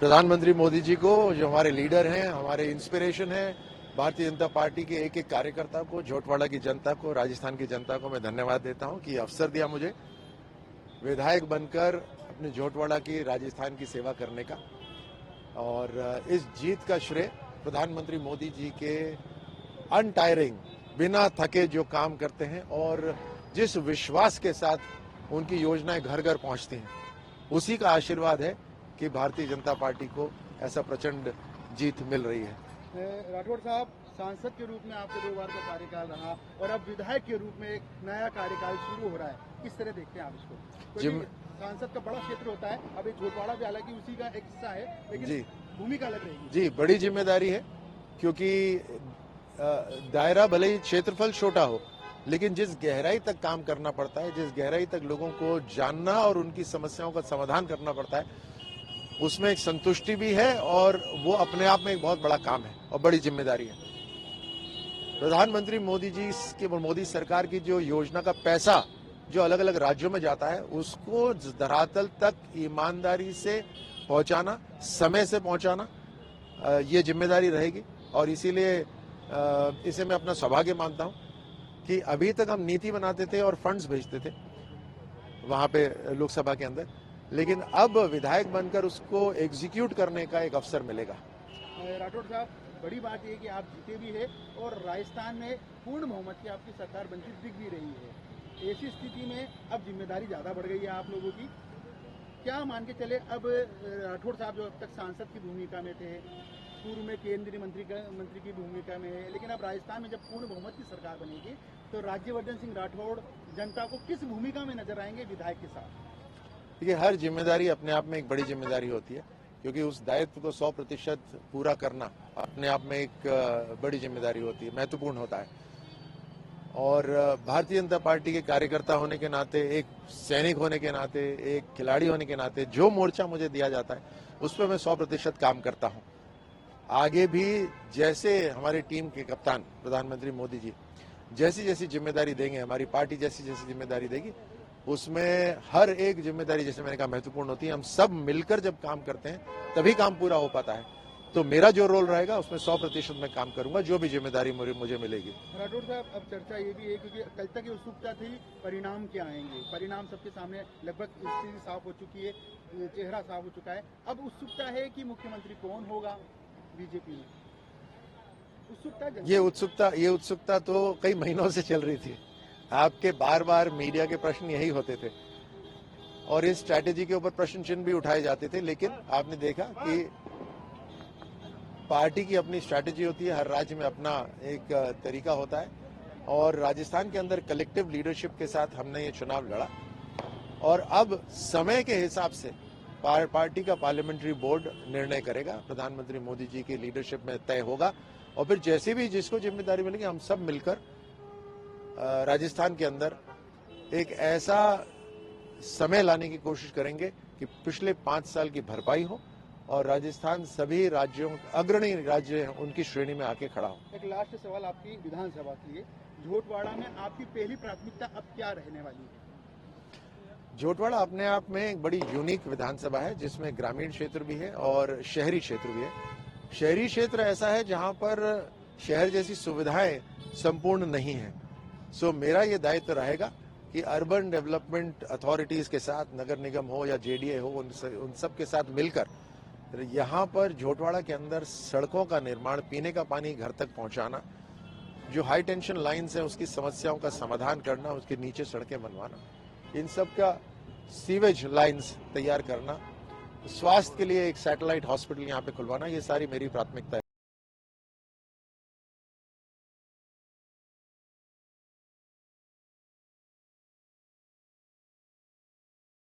प्रधानमंत्री मोदी जी को, जो हमारे लीडर हैं, हमारे इंस्पिरेशन हैं, भारतीय जनता पार्टी के एक एक कार्यकर्ता को, झोटवाड़ा की जनता को, राजस्थान की जनता को मैं धन्यवाद देता हूं कि अवसर दिया मुझे विधायक बनकर अपने झोटवाड़ा की, राजस्थान की सेवा करने का। और इस जीत का श्रेय प्रधानमंत्री मोदी जी के अनटायरिंग, बिना थके जो काम करते हैं और जिस विश्वास के साथ उनकी योजनाएं घर घर पहुंचती हैं, उसी का आशीर्वाद है कि भारतीय जनता पार्टी को ऐसा प्रचंड जीत मिल रही है। राठौड़ साहब, सांसद के रूप में आपके 2 बार का कार्यकाल रहा और अब विधायक के रूप में एक नया कार्यकाल शुरू हो रहा है, किस तरह देखते हैं आप इसको? सांसद का बड़ा क्षेत्र होता है, अब ये झोटवाड़ा भी हालांकि उसी का एक हिस्सा है, लेकिन भूमिका अलग रहेगी। जी, बड़ी जिम्मेदारी है, क्योंकि दायरा भले ही क्षेत्रफल छोटा हो, लेकिन जिस गहराई तक काम करना पड़ता है, जिस गहराई तक लोगों को जानना और उनकी समस्याओं का समाधान करना पड़ता है, उसमें एक संतुष्टि भी है और वो अपने आप में एक बहुत बड़ा काम है और बड़ी जिम्मेदारी है। प्रधानमंत्री मोदी जी की, मोदी सरकार की जो योजना का पैसा जो अलग अलग राज्यों में जाता है, उसको धरातल तक ईमानदारी से पहुंचाना, समय से पहुंचाना, ये जिम्मेदारी रहेगी। और इसीलिए इसे मैं अपना सौभाग्य मानता हूं कि अभी तक हम नीति बनाते थे और फंड्स भेजते थे वहां पे लोकसभा के अंदर, लेकिन अब विधायक बनकर उसको एग्जीक्यूट करने का एक अवसर मिलेगा। राठौड़ साहब, बड़ी बात यह कि आप जीते भी है और राजस्थान में पूर्ण बहुमत की आपकी सरकार बनती दिख भी रही है। ऐसी स्थिति में अब जिम्मेदारी ज्यादा बढ़ गई है आप लोगों की। क्या मान के चले, अब राठौड़ साहब जो अब तक सांसद की भूमिका में थे, पूर्व में केंद्रीय मंत्री की भूमिका में है, लेकिन अब राजस्थान में जब पूर्ण बहुमत की सरकार बनेगी तो राज्यवर्धन सिंह राठौड़ जनता को किस भूमिका में नजर आएंगे विधायक के साथ? देखिए, हर जिम्मेदारी अपने आप में एक बड़ी जिम्मेदारी होती है, क्योंकि उस दायित्व को 100% पूरा करना अपने आप में एक बड़ी जिम्मेदारी होती है, महत्वपूर्ण होता है। और भारतीय जनता पार्टी के कार्यकर्ता होने के नाते, एक सैनिक होने के नाते, एक खिलाड़ी होने के नाते, जो मोर्चा मुझे दिया जाता है उस पर मैं 100% काम करता हूं। आगे भी जैसे हमारी टीम के कप्तान प्रधानमंत्री मोदी जी जैसी जैसी जिम्मेदारी देंगे, हमारी पार्टी जैसी जैसी जिम्मेदारी देगी, उसमें हर एक जिम्मेदारी, जैसे मैंने कहा, महत्वपूर्ण होती है। हम सब मिलकर जब काम करते हैं तभी काम पूरा हो पाता है। तो मेरा जो रोल रहेगा उसमें 100% मैं काम करूंगा, जो भी जिम्मेदारी मुझे मिलेगी। राठौड़ साहब, अब चर्चा ये भी है, क्योंकि कल तक ये उत्सुकता थी परिणाम क्या आएंगे। परिणाम सबके सामने लगभग स्थिति साफ हो चुकी है, चेहरा साफ हो चुका है। अब उत्सुकता है कि मुख्यमंत्री कौन होगा बीजेपी में। ये उत्सुकता तो कई महीनों से चल रही थी। आपके बार बार मीडिया के प्रश्न यही होते थे और इस स्ट्रैटेजी के ऊपर प्रश्न चिन्ह भी उठाए जाते थे, लेकिन आपने देखा कि पार्टी की अपनी स्ट्रैटेजी होती है, हर राज्य में अपना एक तरीका होता है। और राजस्थान के अंदर कलेक्टिव लीडरशिप के साथ हमने ये चुनाव लड़ा और अब समय के हिसाब से पार्टी का पार्लियामेंट्री बोर्ड निर्णय करेगा, प्रधानमंत्री मोदी जी की लीडरशिप में तय होगा। और फिर जैसे भी जिसको जिम्मेदारी मिलेगी, हम सब मिलकर राजस्थान के अंदर एक ऐसा समय लाने की कोशिश करेंगे कि पिछले 5 साल की भरपाई हो और राजस्थान सभी राज्यों, अग्रणी राज्य हैं, उनकी श्रेणी में आके खड़ा हो। एक लास्ट सवाल आपकी विधानसभा के लिए, झोटवाड़ा में आपकी पहली प्राथमिकता अब क्या रहने वाली है? झोटवाड़ा अपने आप में एक बड़ी यूनिक विधानसभा है, जिसमें ग्रामीण क्षेत्र भी है और शहरी क्षेत्र भी है। शहरी क्षेत्र ऐसा है जहां पर शहर जैसी सुविधाएं संपूर्ण नहीं है। सो मेरा ये दायित्व रहेगा कि अर्बन डेवलपमेंट अथॉरिटीज के साथ, नगर निगम हो या जेडीए हो, उन सब के साथ मिलकर यहाँ पर झोटवाड़ा के अंदर सड़कों का निर्माण, पीने का पानी घर तक पहुंचाना, जो हाई टेंशन लाइन्स है उसकी समस्याओं का समाधान करना, उसके नीचे सड़कें बनवाना, इन सब का सीवेज लाइन्स तैयार करना, स्वास्थ्य के लिए एक सैटेलाइट हॉस्पिटल यहाँ पे खुलवाना, ये सारी मेरी प्राथमिकता है।